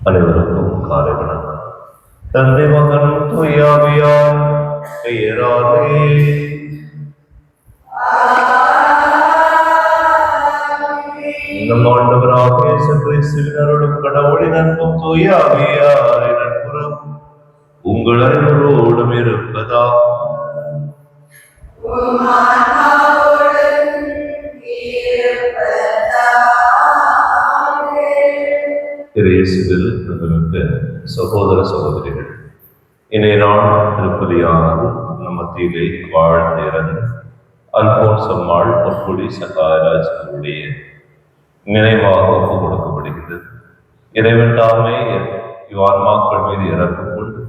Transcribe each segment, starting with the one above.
அனைவருக்கும் காலை வணக்கம். தந்தை மகன் தூயாவியார் பெயராலே நம் ஆண்டவராக இயேசு கிறிஸ்துவின் அருளும் கடவுளின் அன்பும் தூயாவியாரின் நட்புறம் உங்கள் அனைவரோடும் இருப்பதா. இயேசுவில் சகோதர சகோதரிகள், இன்றைய நாள் திருப்பலியானது நம் மத்தியிலே வாழ்ந்து இறந்த அல்போன்ஸ் அம்மாள் பொற்குடி சகாயராஜ் அவருடைய நினைவாக ஒப்பு கொடுக்கப்படுகிறது. இறைவன் தாமே இவ்வான்மாக்கள் மீது இறக்கம் கொண்டு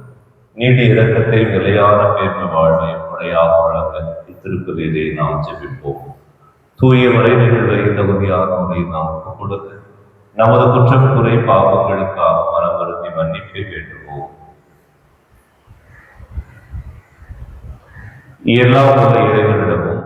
நீடிய இரக்கத்தை நிலையான பேர்மை வாழ்வை முறையாக வழங்க இத்திருப்பலியிலே நாம் ஜெபிப்போம். தூய முறை நிகழ்வை தகுதியான முறையை நாம் ஒப்புக் கொடுக்க நமது குற்றம் குறை பாவங்களுக்காக மனம் வருந்தி மன்னிப்பை வேண்டுவோம். எல்லா உள்ள இறைவனிடமும்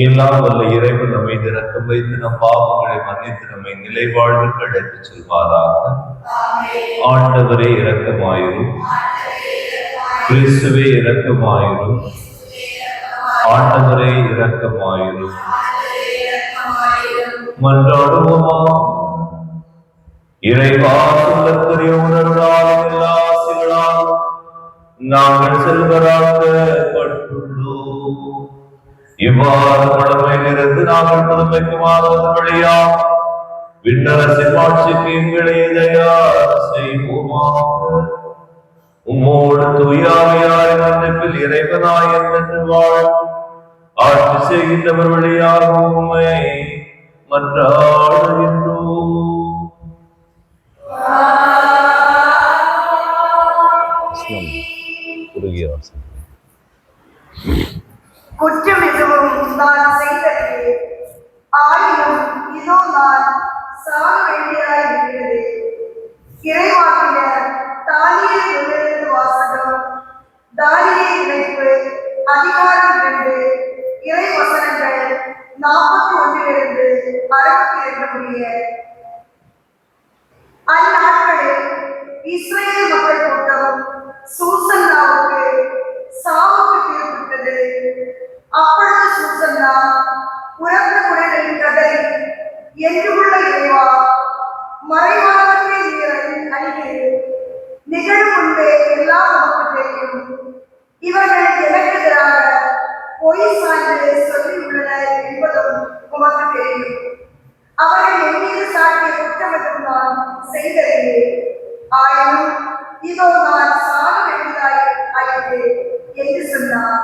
எல்லாம் வல்ல இறைவன் நம்மை இரக்கம் வைத்து நம் பாவங்களை மன்னித்து நம்மை நிலை வாழ்வுக்கு அழைத்துச் செல்வாராக. ஆண்டவரே இரக்கமாயிரும், கிறிஸ்துவே இரக்கமாயிரும், ஆண்டவரே இரக்கமாயிரும். மன்றாடுவோமா. இறைவா, உள்ளத்திலே உணர்வாலும் எல்லா ஆசைகளால் நாங்கள் செல்வராக்கப்பட்டுள்ளோம். இவ்வாறு கடமையிலிருந்து நாங்கள் புதுமைக்கு மாறுவதன் வழியா விண்ணரசின் ஆட்சிக்கு எங்களை தயார் செய்வோமாக. உம்மோடு தூயாவியாரின் அன்பில் இறைவனாய் என்று வாழ் ஆட்சி செய்கின்றவர் வழியாக உம்மை மன்றாடுகின்றோம். குற்றம் எதுவும் நான் செய்தது, ஆயினும் இதோ நான் சாக வேண்டியதாயிருக்கிறது. இறைவாக்கினர் தானியேலிலிருந்து வாசகம். தானியேல் இணைப்பு அதிகாரம் 2 இறை வசனங்கள் 41 62 முடிய. அந்நாட்களில் இஸ்ரேல் மக்கள் கூட்டம் சூசன்னாவுக்கு சாவுக்கு தீர்ப்பிட்டது. அப்பொழுது சூசன்னா உறந்த குரலில் கதறி, என்றுள்ள இறைவா, மறைவானவற்றை நீர் அறிகிறீர். நிகழும் முன்பே எல்லாம் நமக்கு தெரியும். இவர்கள் எனக்கு எதிராக பொய் சாய்ந்து சொல்லியுள்ளனர் என்பதும் உமக்கு தெரியும். அவர்கள் என் மீது சாட்டிய முழுவதும் நான் செய்ததே. ஆயினும் இதோ நான் சாக வேண்டியதாயிற்று என்று சொன்னார்.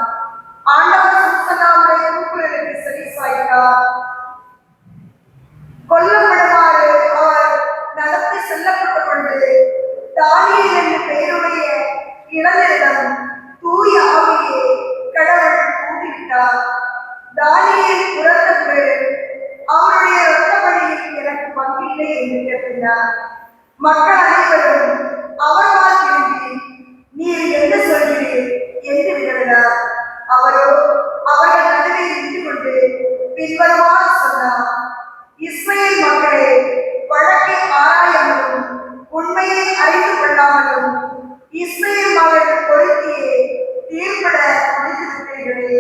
ஆண்டவர் சூசன்னாவுடைய கூக்குரலுக்கு செவி சாய்த்தார். கொல்லப்படுமாறு அவர் நடத்தி செல்லப்பட்ட பொழுது தானியேல் என்ற பெயருடைய இளைஞரிடம் தூய ஆவியை கடவுள் கூட்டிவிட்டார். தானியேல் பிறந்தது அவருடைய இரத்த வழியில் எனக்கு பங்கில்லை என்று கேட்டார். மக்கள் அனைவரும் அவர்வால் திரும்பி நீர் என்ன சொல்கிறீர் என்று வினவினார். அவரோ அவர்கள் நடுவே நின்று கொண்டு பின்வருமாறு சொன்னார். இஸ்ரவேல் மக்களே, வழக்கை ஆராயாமலும் உண்மையை அறிந்து கொள்ளாமலும் இஸ்ரவேல் மகள் பொருத்தியே தீர்ப்பிட முடித்துவிட்டீர்களே.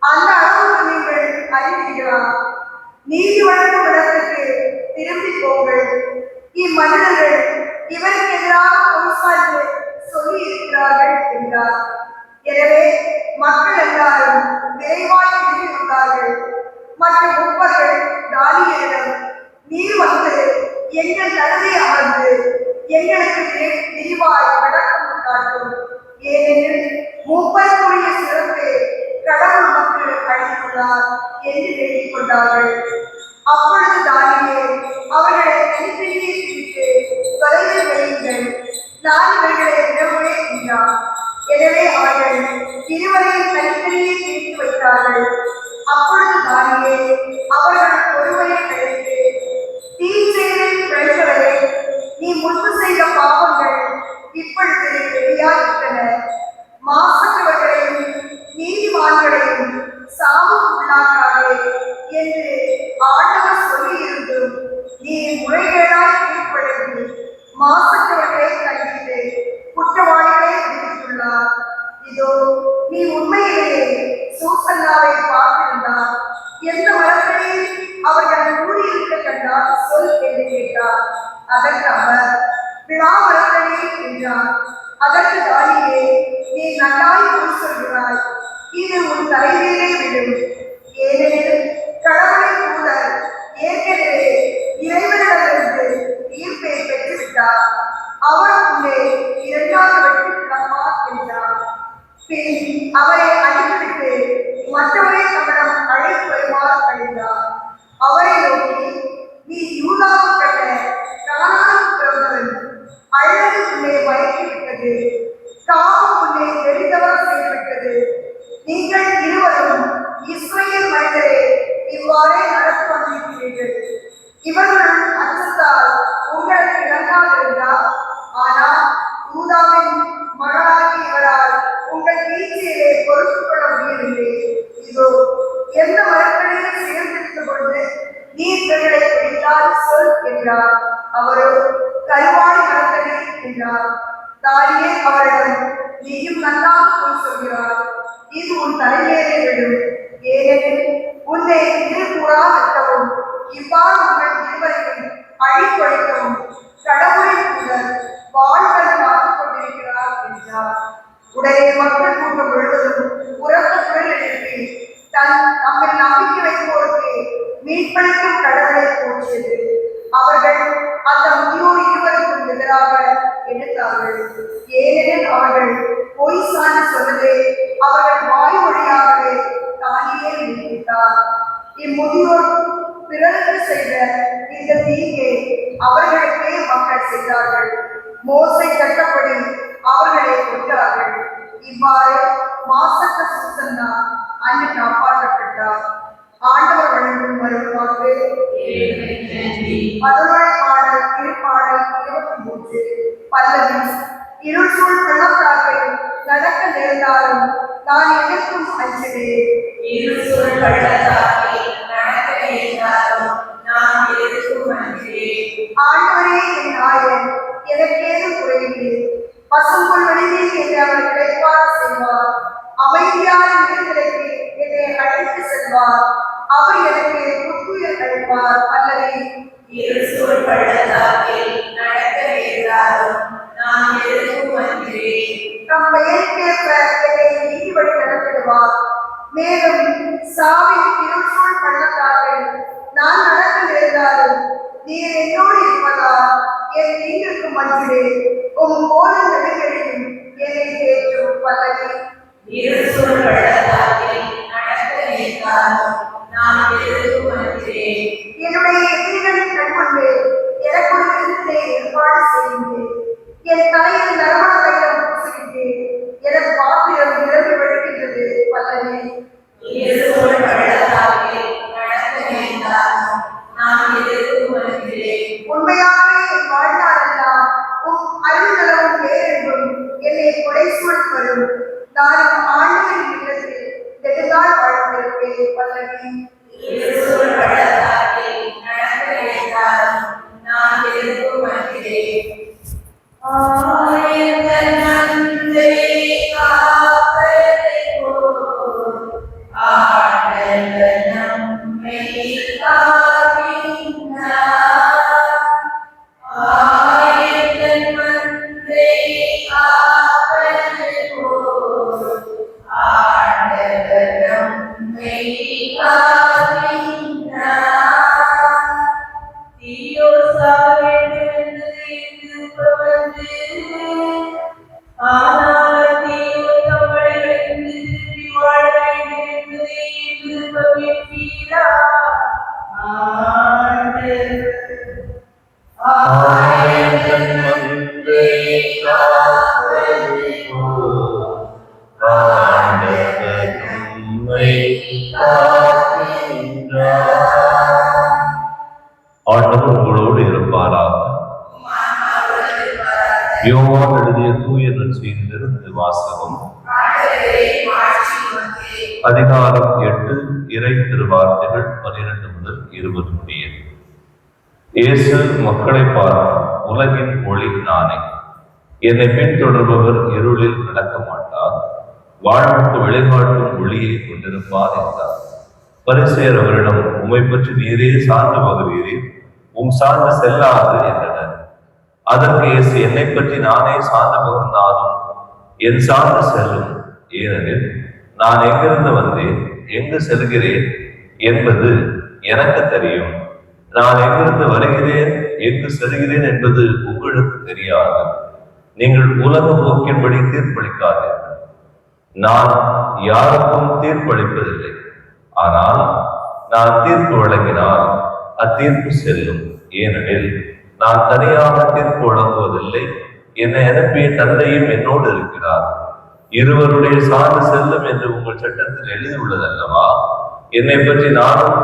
அந்த அளவுக்கு நீங்கள் அறிவீர்களா? நீதி வழங்கும் இடத்துக்கு திரும்பி போங்கள். இம்மனிதர்கள் இவருக்கு எதிராக பொய் சார்ந்து சொல்லி இருக்கிறார்கள் என்றார். எனவே மக்கள் எல்லாரும் விரைவாய் திரும்பி வந்தார்கள். மற்ற முப்பர்கள் தானியேலிடம், நீர் வந்து எங்கள் நடுவே அமர்ந்து எங்களுக்கு விரிவாய் விளக்கம் காட்டும். ஏனெனில் மூப்பருக்குரிய சிறப்பு கடவுள் மக்கள் அழைத்துள்ளார் என்று வேண்டிக் கொண்டார்கள். அப்பொழுது தானியேல் அவர்களை தனித்தனியே பிரித்து தொலைவில் வையுங்கள், நான் இவர்களை விடவே என்றார். எனவே அவர்கள் இருவரையும் தனித்தனியே பிரித்து வைத்தார்கள். அப்பொழுது தானியேல் அவர்கள் ஒருவரை அழைத்து, தீச்செயலில் பிழைத்தவரே, நீ முன்பு செய்த பாவங்கள் இப்பொழுது வெளியாகிவிட்டன. மாசற்றவர்களையும் நீதிமான்களையும் சாவுக்கு உள்ளாக்காதே என்று ஆண்டவர் சொல்லியிருந்தும் நீ முறைகேடாய் தீர்ப்பளித்து மாசற்றவர்களை கைவிட்டு குற்றவாளிகளை விடுவித்துள்ளார். இதோ நீ உண்மையிலேயே சூசன்னாவை பார்த்திருந்தார். எந்த மரத்தடியில் அவர்கள் கூடியிருக்க கண்டால் சொல் என்று கேட்டார். அதற்கு அவர், விழா மரத்தடியில் என்றார். அதற்கு தானியேல், நீ நன்றாய் பொய் சொல்கிறாய். இது உன் தலைமையிலே விடும். ஏனெனில் கடவுளின் தூதர் ஏற்கனவே இறைவனிடமிருந்து தீர்ப்பை பெற்றுவிட்டார். அவர் உள்ளே இரண்டாவது வெற்றி கிடப்பார் என்றார். பின் அவரை அனுப்பிவிட்டு மற்றவரை தம்மிடம் அழைத்து வருமாறு அழைத்தார். அவரை நோக்கி, நீ யூதாவுக்கு கட்ட கானானுக்கு பிறந்தவன். அழகு உள்ளே மயக்கிவிட்டது, காமம் உள்ளே தெரிந்தவர் செய்துவிட்டது. நீங்கள் இருவரும் இஸ்ரவேல் மனிதரே இவ்வாறே நடந்து வந்திருக்கிறீர்கள். இவர்கள் அச்சத்தால் உங்களுக்கு இறங்காதிருந்தார். ஆனால் யூதாவின் மகளாகி இவரால் உங்கள் வீழ்ச்சியை பொறுத்துக் கொள்ள முடியவில்லை. இதோ எந்த மரக்கடையில் சேர்ந்திருக்கும் பொழுது நீர்களை பிடித்தால் சொல் என்றார். அவரோ கருவாடி மரக்கடை என்றார். தானியேல் அவரிடம், நீயும் நன்றாக போய் சொல்கிறார். இது உன் தலைமையிலே விடும். ஏனெனில் உன்னை திருக்கூறா வெட்டவும் இவ்வாறு உங்கள் இருவரையும் அழிப்பொழிக்கவும் கடவுளின் தூதர் வாழ்களை காத்துக் கொண்டிருக்கிறார் என்றார். உடனே மக்கள் கூட்டம் முழுவதும் உரத்த குரல் எழுப்பி தம்மில் நம்பிக்கை வைப்போருக்கு மீட்பளிக்கும் கடவுளை போற்றியது. அவர்கள் அந்த முதியோர் இருவருக்கும் எதிராக எடுத்தார்கள். ஏனெனில் அவர்கள் பொய் சான்று சொன்னதே அவர்கள் வாய் வழியாகவே தானியேல் நீடித்தார். இம்முதியோர் பிறருக்கு செய்த இந்த தீங்கை அவர்களுக்கே மக்கள் செய்தார்கள். மோசே சட்டப்படி அவர்களை கொண்டார்கள். இவ்வாறு மாசற்ற சூசன்னா அன்று காப்பாற்றப்பட்டார். ஆண்டவர் வழங்கும் மறுவாக்கு. 11 பாடல் திருப்பாடல் 23. பல்லவி. இருள் சூழ் பள்ளத்தாக்கில் நடக்க நேர்ந்தாலும் நான் எதற்கும் அஞ்சுகிறேன். இருள் சூழ் பள்ளத்தாக்கில் நடக்க நேர்ந்தாலும் நான் எதற்கும் அஞ்சுகிறேன். ஆண்டவரே என் நாயன், எனக்கேதும் குறையில்லை. பசும்புல் வெளியில் என்னை அவர் கிடைப்பார் செய்வார். அமைதியான நீர்நிலைக்கு என்னை அழைத்து செல்வார். அவர் எனக்கு புத்துயிர் அளிப்பார். அல்லது இருள் சூழ் பள்ளத்தாக்கில் நடக்க நேர்ந்தாலும் நான் எதற்கும் அஞ்சுகிறேன். தம் பெயருக்கேற்ப என்னை நீதி வழி நடத்திடுவார். மேலும் சாவின் இருள் சூழ் பள்ளத்தாக்கில் நான் நடக்க நேர்ந்தாலும் நீர் என்னோடு இருப்பதால் என் நீங்களுக்கு மகிழே உம் கோல நடுகளிலும் என்னை தேற்றும் பல்லவி. இருசுழல் பள்ளத்தாக்கில் நடக்க நேர்ந்தாலும் நான் எதற்கும் அஞ்சினேன். என்னுடைய எதிரிகளின் கண்கொண்டு எனக்கு ஒரு விருந்தினை ஏற்பாடு செய்யுங்கள். என் தலையில் நறுமண தைலம் பூசுகின்றேன். எனக்கு பாத்திரம் நிரம்பி வழிகின்றது பல்லவி. இருசுழல் பள்ளத்தாக்கில் நடக்க நேர்ந்தாலும் நான் எதற்கும் அஞ்சினேன். உண்மையாகவே என் வாழ்நாளெல்லாம் உம் அருள்நலவும் பேரன்பும் என்னை கொடைசூழ் வரும். நான் ஆண்டுகளின் இல்லத்தில் நெடுநாள் வாழ்ந்திருப்பேன் பல்லவி. இருசுழல் பள்ளத்தாக்கில் நடக்க நேர்ந்தாலும் நான் எதற்கும் அஞ்சினேன். ஆயிரங்கள் நன்மை காப்பதை போல் ஆண்டவர் நம்மை காக்கின்றார். ஆயிரங்கள் நன்மை காப்பதை போல் ஆண்டவர் நம்மை காக்கின்றார். தீயோர் சாக வேண்டும் என்று எதிர்ப்பவர்கள் ஆனால் தீயோர் தம்மை இழந்து திரும்பி வாழ வேண்டும் என்பதை எதிர்ப்பவீரா. ஆயிரங்கள் நன்மை காப்பதை போல் ஆண்டவர் நம்மை காக்கின்றார். ஆண்டவர் உங்களோடு இருப்பாராக. யோவான் எழுதிய தூய நற்செய்தியிலிருந்து வாசகம். அதிகாரம் 8 இறை திருவார்த்தைகள் 12 முதல் 20 முடிய. இயேசு மக்களை பார்த்து, உலகின் ஒளி நானே. என்னை பின்தொடர்பவர் இருளில் நடக்க மாட்டார், வாழ்வுக்கு வழிகாட்டும் ஒளியை கொண்டிருப்பார் என்றார். பரிசேயர் அவரிடம், உம்மை பற்றி நீரே சான்று பகர்வீரே, உம் சான்று செல்லாது என்றனர். அதற்கு இயேசு, என்னை பற்றி நானே சான்று பகர்ந்தாலும் என் சான்று செல்லும். ஏனெனில் நான் எங்கிருந்து வந்தேன், எங்கு செல்கிறேன் என்பது எனக்கு தெரியும். நான் எங்கிருந்து வருகிறேன், எங்கு செல்கிறேன் என்பது உங்களுக்கு தெரியாது. நீங்கள் உலக போக்கின்படி தீர்ப்பளிக்காதீர்கள். நான் யாருக்கும் தீர்ப்பளிப்பதில்லை. ஆனால் நான் தீர்ப்பு வழங்கினால் அத்தீர்ப்பு செல்லும். ஏனெனில் நான் தனியாக தீர்ப்பு வழங்குவதில்லை, என்னை அனுப்பிய தந்தையும் என்னோடு இருக்கிறார். இருவருடைய சான்று செல்லும் என்று உங்கள் சட்டத்தில் எழுதியுள்ளதல்லவா? என்னை பற்றி நானும்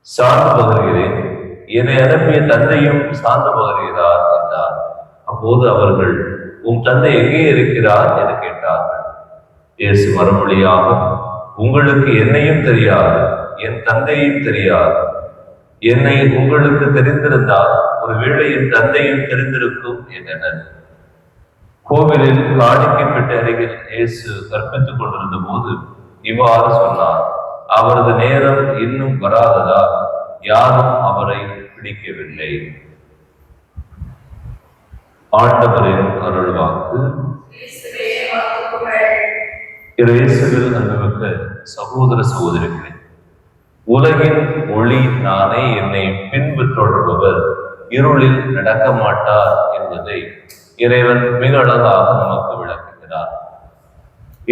சான்று பகர்கிறேன், என்னை அனுப்பிய தந்தையும் சான்று பகர்கிறார் என்றார். அப்போது அவர்கள், உன் தந்தை எங்கே இருக்கிறார் என கேட்டார்கள். இயேசு மறுமொழியாக, உங்களுக்கு என்னையும் தெரியாது, என் தந்தையும் தெரியாது. என்னை உங்களுக்கு தெரிந்திருந்தால் ஒருவேளை என் தந்தையும் தெரிந்திருக்கும் என்றனர். கோவிலில் காணிக்கைப்பட்ட அருகில் இயேசு கற்பித்துக் கொண்டிருந்த போது இவ்வாறு சொன்னார். அவரது நேரம் இன்னும் வராததால் யாரும் அவரை பிடிக்கவில்லை. ஆண்டவரின் அருள்வாக்கு. இயேசுவில் அன்புமிக்க சகோதர சகோதரிகளே, உலகின் ஒளி நானே, என்னை பின்பற்றொடர்பவர் இருளில் நடக்க மாட்டார் என்பதை இறைவன் மிக அழகாக நமக்கு விளக்குகிறார்.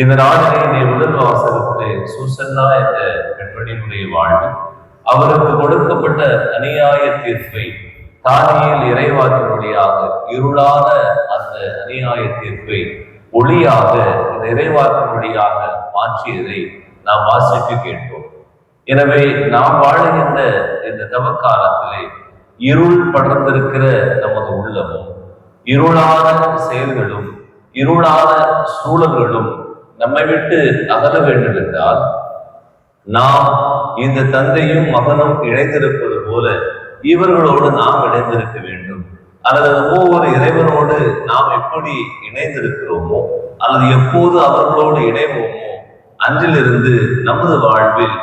இந்த நாளிலே முதல் வாசகத்திலே சூசன்னா என்ற பெண்மணியினுடைய வாழ்வு, அவருக்கு கொடுக்கப்பட்ட அநியாய தீர்ப்பை தானியேல் இறைவாக்கினுடையாக இருளான அந்த அநியாய தீர்ப்பை ஒளியாக இந்த இறைவாக்கினுடையாக மாற்றியதை நாம் வாசிக்க கேட்டோம். எனவே நாம் வாழுகின்ற இந்த தவக்காலத்திலே இருள் படர்ந்திருக்கிற நமது உள்ளமும், இருளான செயல்களும், இருளான சூழல்களும் நம்மை விட்டு அகல வேண்டும் என்றால், நாம் இந்த தந்தையும் மகனும் இணைந்திருப்பது போல இவர்களோடு நாம் இணைந்திருக்க வேண்டும். அல்லது ஒவ்வொரு இறைவனோடு நாம் எப்படி இணைந்திருக்கிறோமோ, அல்லது எப்போது அவர்களோடு இணைவோமோ, அன்றிலிருந்து நமது வாழ்வில்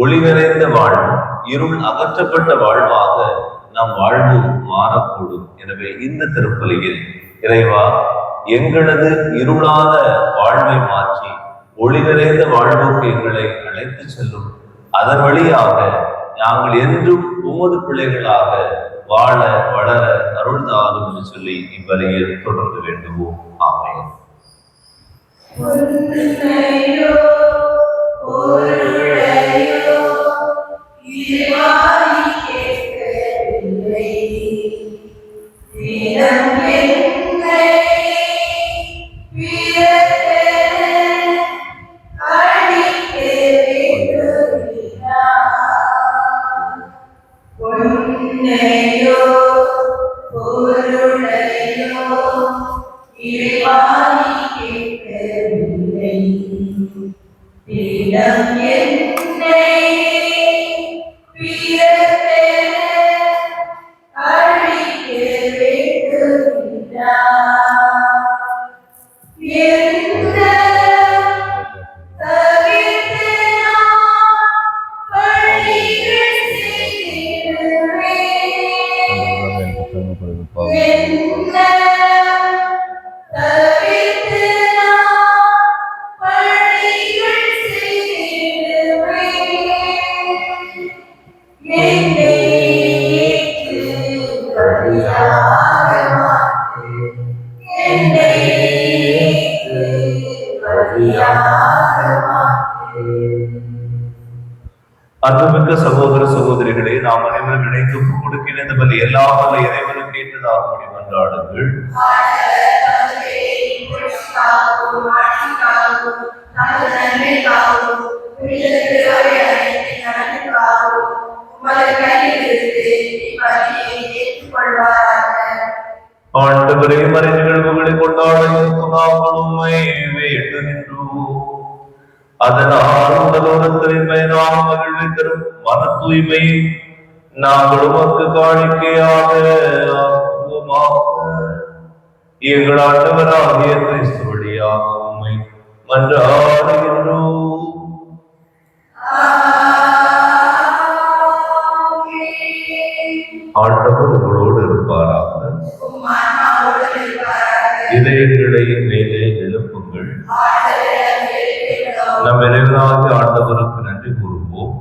ஒளி நிறைந்த வாழ்வு, இருள் அகற்றப்பட்ட வாழ்வாக நம் வாழ்வு மாறக்கூடும். எனவே இந்த திருப்பலியில் இறைவா, எங்களது இருளான வாழ்வை மாற்றி ஒளி நிறைந்த வாழ்வுக்கு எங்களை அழைத்து செல்லும். அதன் வழியாக நாங்கள் என்றும் உமது பிள்ளைகளாக வாழ வளர அருள்தாரும் என்று சொல்லி இவ்வரையில் தொடர்ந்து வேண்டுவோம். ஆமென். உன்னையோ பொருளையோ இறைவாய் கேட்கவில்லை. தினம் என்னை பிறர்க்கென அழிக்க வேண்டுகிறார். உன்னையோ பொருளையோ இறைவாய் கேட்கவில்லை. தினம் என்னை பிறர்க்கென அழிக்க வேண்டுகிறார். எந்த தவிர்த்து நான் பழிகள் செய்திடுவேன். என்ன தவிர்த்து நான் பழிகள் செய்திடுவேன். என்னை ஏற்று பலியாக மாற்று. என்னை ஏற்று பலியாக மாற்று. அன்புமிக்க சகோதர சகோதரிகளே, நாம் அனைவரும் இணைந்து ஒப்புக் கொடுக்கிற இந்த பலி எல்லாம் வல்ல இறைவனுக்கு ஏற்றதாக மன்றாடுங்கள். ஆண்டவரே, மறை நிகழ்வுகளை கொண்டாட நாங்கள் உம்மை வேண்டுகின்றோம். அதனால் உடலோரத்தின் பயனாக மகிழ்வை தரும் மன தூய்மையை நாங்கள் உமக்கு காணிக்கையாக ஆக்குவோமாக. எங்கள் ஆண்டவராகிய கிறிஸ்து வழியாக உம்மை மன்றாடுகின்றோம். ஆண்டவர் உங்களோடு இருப்பாராக. இதயங்களை மேலே எழுப்புங்கள். நம் இறைவனாகிய ஆண்டவருக்கு நன்றி கூறுவோம்.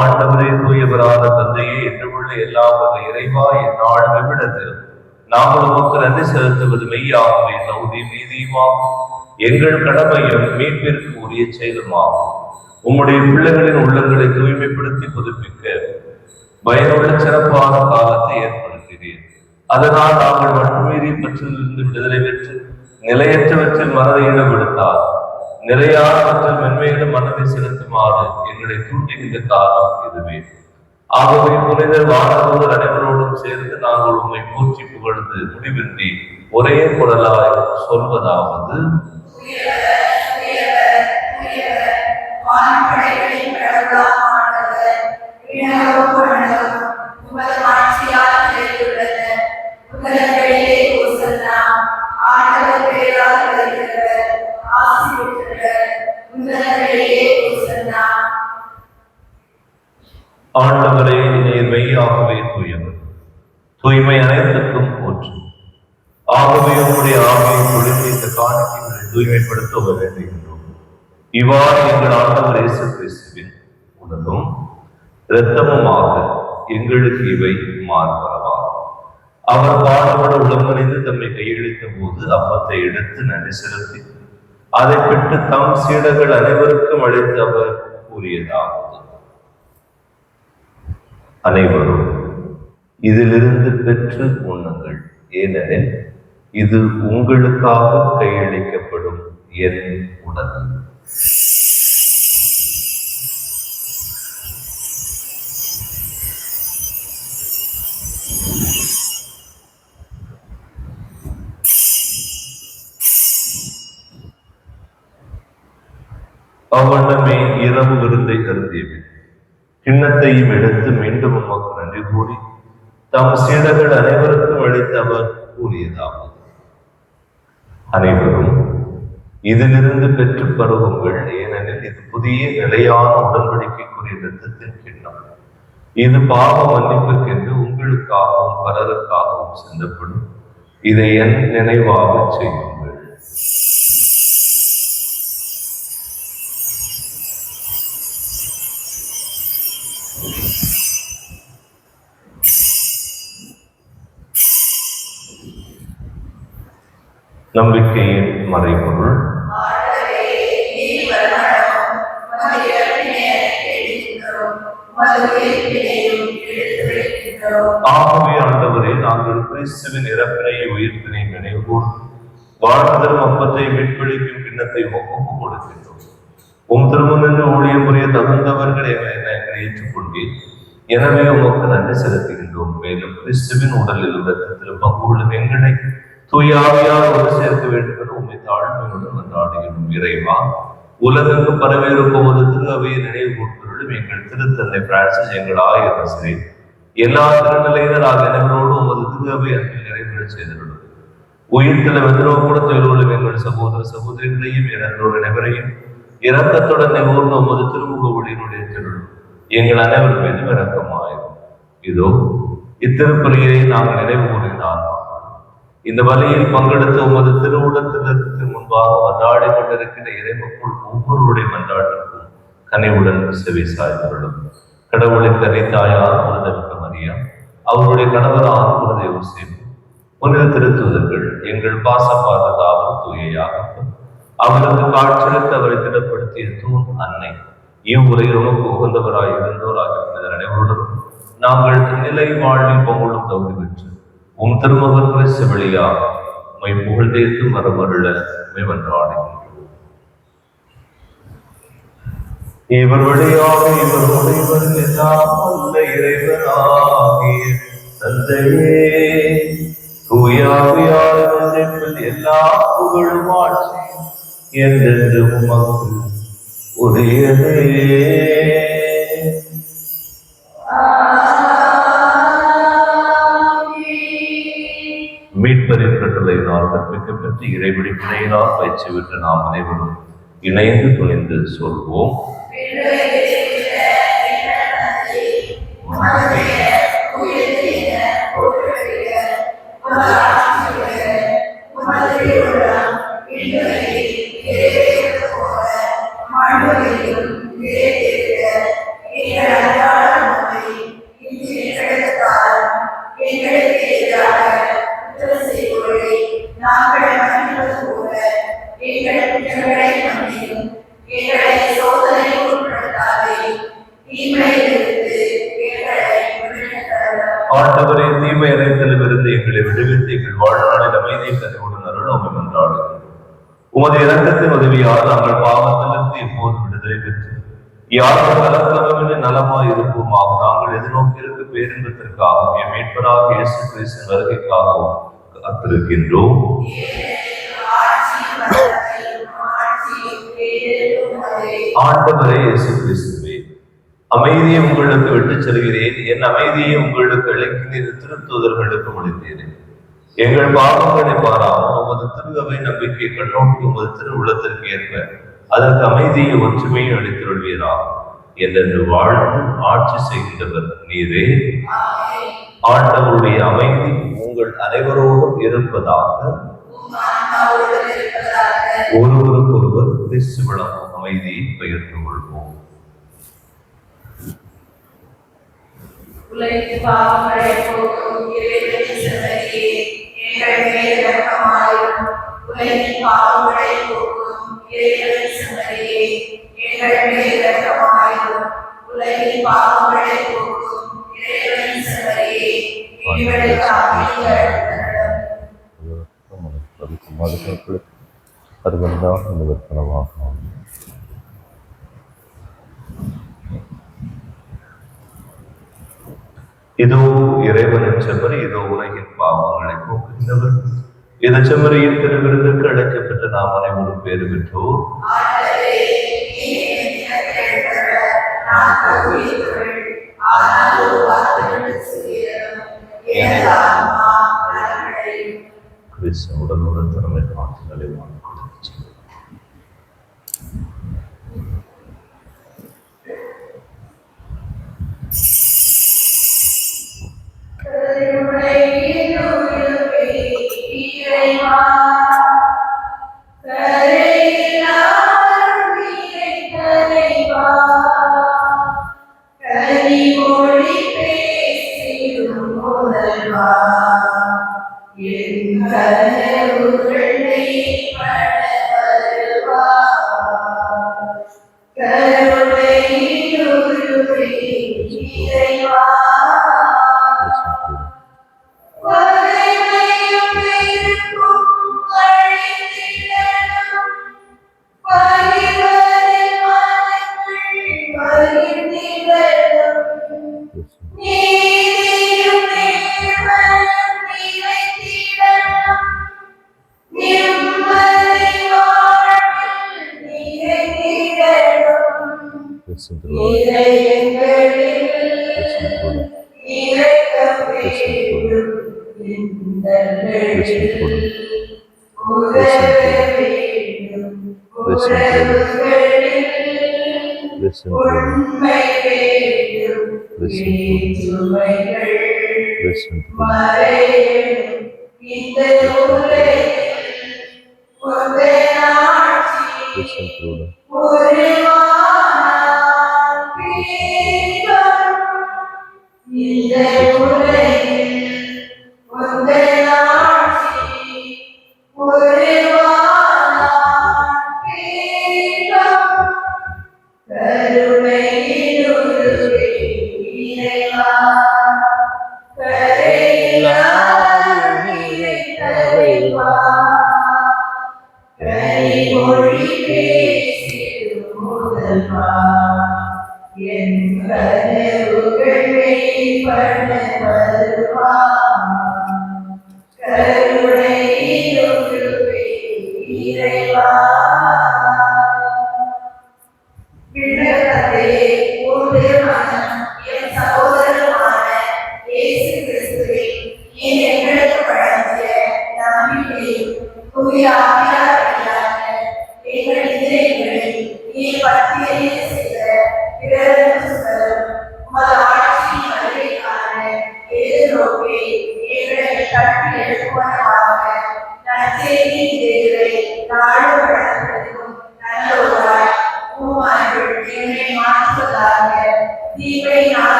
ஆண்டவரே, தூயவரான தந்தையே, என்றுமுள்ள எல்லாம் வல்ல இறைவா, எந்நாள் விவிடத்தில் நாங்கள் உமக்கு நன்றி செலுத்துவது மெய்யாகவே தகுதி நீதியுமாகும். எங்கள் கடமையும் மீட்பிற்கு உரிய செயலுமாகும். உம்முடைய பிள்ளைகளின் உள்ளங்களை தூய்மைப்படுத்தி புதுப்பிக்க பயனுள்ள சிறப்பான காலத்தை ஏற்படுத்தினீர். அதனால் நாங்கள் மட்டுமீறி பற்றிலிருந்து விடுதலை பெற்று நிலையற்றவற்றில் மனதை ஈடுபடுத்தார் நிலையானவற்றில் மென்மையிலும் மனதை செலுத்துமாறு எங்களை தூண்டுகின்ற காலம் இதுவே. ஆகவே புனிதர் வானதூதர் அனைவரோடும் சேர்ந்து நாங்கள் உம்மை போற்றி புகழ்ந்து முடிவின்றி ஒரே குரலாய் சொல்வதாவது: ஆண்டவரே, நீர் மெய்யாகவே தூயவர், தூய்மை அனைத்துக்கும் போற்று. ஆகவே உம்முடைய ஆவியை பொழிந்து இந்த காணிக்கைகளை தூய்மைப்படுத்த வேண்டுகின்றோம். இவ்வாறு எங்கள் ஆண்டவர் இயேசு கிறிஸ்துவின் உடலும் இரத்தமுமாக எங்களுக்கு இவை மாறுபரவார். அவர் பாடுபட உடம்பணிந்து தம்மை கையெழுத்த போது அப்பத்தை எடுத்து நன்றி செலுத்தி அதை பெற்று தம் சீடர்கள் அனைவருக்கும் அழைத்து அவர் கூறியதாவது: அனைவரும் இதிலிருந்து பெற்று உண்ணுங்கள், ஏனெனில் இது உங்களுக்காக கையளிக்கப்படும் என் உடல். அவ்வண்ணமே இரவு விருந்தை அருந்தியவர் கிண்ணத்தையும் எடுத்து மீண்டும் உமக்கு நன்றி கூறி தம் சீடர்கள் அனைவருக்கும் அளித்து அவர் கூறியதாவது: அனைவரும் இதிலிருந்து பெற்று பருகுங்கள், ஏனெனில் இது புதிய நிலையான உடன்படிக்கைக்குரிய இரத்தத்தின் கிண்ணம். இது பாவ மன்னிப்புக்கென்று உங்களுக்காகவும் பலருக்காகவும் சிந்தப்படும். இதை என் நினைவாக செய்யுங்கள். நம்பிக்கையின் மறைபொருள். ஆண்டவரே, நீர் வரமளவும் உமது இறப்பினை அறிக்கையிடுகின்றோம், உமது உயிர்ப்பினையும் எடுத்துரைக்கின்றோம். ஆகவே ஆண்டவரே, நாங்கள் கிறிஸ்துவின் இறப்பினை உயிர்ப்பினை நினைவுகூர்ந்து வாழ்வதற்கு அப்பத்தை மீட்பளிக்கும் கிண்ணத்தை ஒப்புக் கொடுக்கின்றோம். உம் திருமணன்று ஊழியம் புரிய தகுந்தவர்கள் எங்களை ஏற்றுக்கொண்டீர். எனவே உமக்கு நன்றி செலுத்துகின்றோம். மேலும் கிறிஸ்துவின் உடலில் இரத்தத்தில் பங்கு கொள்ளும் எங்களை தூயாவியால் ஒரு சேர்க்க வேண்டும் என உண்மை தாழ்மையுடன் கொண்டாடுகிறோம். இறைவா, உலகெங்கு பரவியிருக்கும் ஒரு திரு அவையை நினைவு கூர்ந்தருளும். எங்கள் திருத்தந்தை பிரான்சிஸ், எங்கள் ஆயரசரே, எல்லா திருநிலையினர் ஆகியவரோடு உமது திரு அவை அன்பில் நிறைவேற செய்திருளும். உயிர்த்தல வெதிரோடு தொழிலும் எங்கள் சகோதர சகோதரிகளையும் இறந்தோர் அனைவரையும் இரக்கத்துடன் நிகழ்ந்த உமது திருமுக ஒளியினுடைய திருளும் எங்கள் அனைவர் மீதும் இரக்கமாயிரும். இதோ இத்திருப்பலியை நாங்கள் நினைவு கூறினார். இந்த வழியில் பங்கெடுத்த உமது திருவுடத்திற்கு முன்பாக மன்றாடி கொண்டிருக்கிற இறைமக்குள் ஒவ்வொருவருடைய மன்றாட்டிற்கும் கனிவுடன் செவி சாய்ந்தருளும். கடவுளின் கனித்தாயார் புனித மரியா, அவருடைய கணவரான புனித யோசேப்பு, புனித திருத்தூதர்கள், எங்கள் பாச பாதுகாவல் தூயாகவும் அவருக்கு காட்சியளித்து அவரை திடப்படுத்திய தூண் அன்னை, இவ்வுரை உமக்கு உகந்தவராய் இருந்தோராக புனிதர் அனைவருடனும் நாங்கள் நிலை வாழ்வில் பொங்கலும் தகுதி பெற்று உம் திருமகன் கிறிஸ்து வழியாக உம்மை புகழ்ந்தேத்து மரமருள மன்றாடுகின்றோம். இவர் வழியாக இவரோடு இவர் எல்லாம் அல்ல இறைவனாகிய தந்தையே, தூயாவியார் எல்லா புகழும் ஆட்சி என்றென்று உமக்கு உரியதே. மீட்பரின் கட்டளையினால் கற்பிக்கப்பட்டு இறைவழி பிணையினால் பயிற்சி பெற்ற நாம் அனைவரும் இணைந்து துணிந்து சொல்வோம். ஆண்டவரே, தீமை அனைத்திலிருந்து எங்களை விடுவித்து எங்கள் வாழ்நாளில் அமைதியை கனிவுடன் அருள் மன்றாடுகிறோம். உமது இரக்கத்தின் உதவியால் நாங்கள் பாவத்திலிருந்து எப்போது விடுதலை பெற்று யாரும் கலக்கமின்றி நலமாய் இருப்போமாக. நாங்கள் எதிர்நோக்கிற்கு பேரின்பத்திற்காகவும் என் மீட்பராக இயேசு கிறிஸ்துவின் வருகைக்காகவும் காத்திருக்கின்றோம். ஆண்டவரே இயேசு கிறிஸ்துவே, அமைதியை உங்களுக்கு விட்டுச் செல்கிறேன், என் அமைதியை உங்களுக்கு அளிக்கிறேன் திருத்தூதர்களுக்கு முடித்தேன். எங்கள் பாவங்களை பாராமல் உமது திருவை நம்பிக்கை கண்ணோக்கி உமது திருவுளத்திற்கு ஏற்ப அதற்கு அமைதியை ஒற்றுமையை அளித்துள்வீரா. என்றென்று வாழ்ந்து ஆட்சி செய்கின்றவர் நீரே. ஆண்டவருடைய அமைதி உங்கள் அனைவரோடும் இருப்பதாக. ஒருவருக்கொருவர் கிறிஸ்து விளக்கும் அமைதியை பகிர்ந்து கொள்வோம். உலகின் பாவங்களை போக்கும் இறைவனின் செம்மறியே, எங்கள் மேல் இரக்கமாயிரும். உலகின் பாவங்களை போக்கும் இறைவனின் செம்மறியே, எங்கள் மேல் இரக்கமாயிரும். உலகின் பாவங்களை போக்கும் இறைவனின் செம்மறியே, எங்களுக்கு அமைதி அருளும். இதோ இறைவனின் செம்மறி, இதோ உலகின் பாவங்களை போக்குகின்றவர். இந்த செம்மறியின் திருவிருந்துக்கு அழைக்கப்பட்ட நாம் அனைவரும் பேறு பெற்றோர். உடனுடன் திறமை காட்டுதலை என் கனவுகளை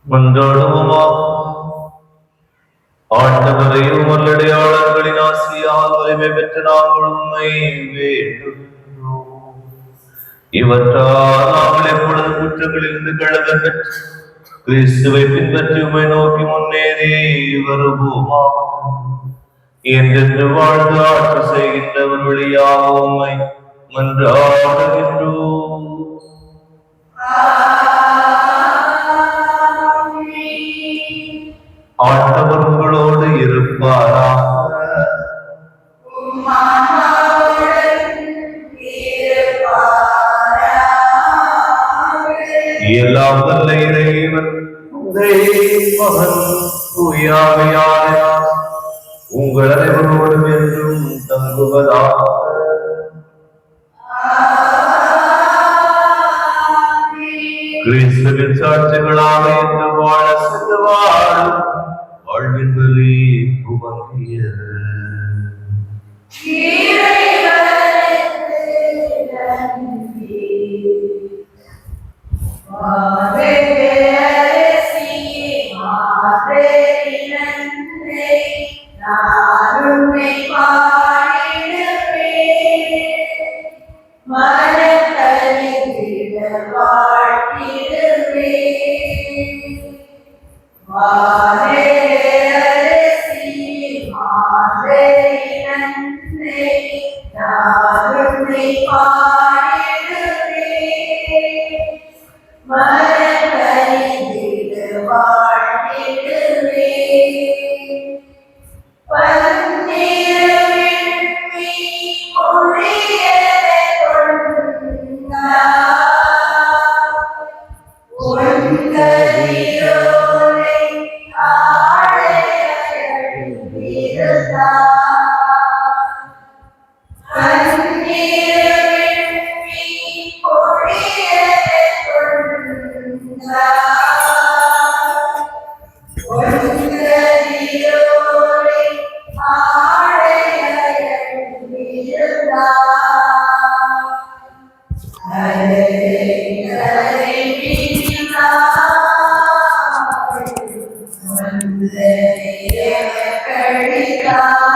மன்றாடுவோமா. ஆண்டவரே, உமல்லடையாளர்களின் ஆசியால் வலிமை பெற்ற நாங்கள் உம்மை வேண்டுகிறோம். இவற்றால் நாங்கள் எப்பொழுது குற்றங்களிலிருந்து கழுவ பெற்று கிறிஸ்துவை பின்பற்றி உம்மை நோக்கி முன்னேறி வருவோமா. என்றென்று வாழ்ந்து ஆட்சி செய்கின்றவர் வழியாக உம்மை மன்றாடுகின்றோம். ஆண்டவர் உங்களோடு இருப்பாராக. எல்லாம் வல்ல இறைவன் தந்தை, மகன், தூய ஆவியானவர் உங்கள் அனைவரோடும் என்றும் தங்குவதாக. கிறிஸ்துவின் சாட்சிகளாக என்று வாழ சென்று வாழும் வாழ்வின் பலி உமக்கியது. Amen.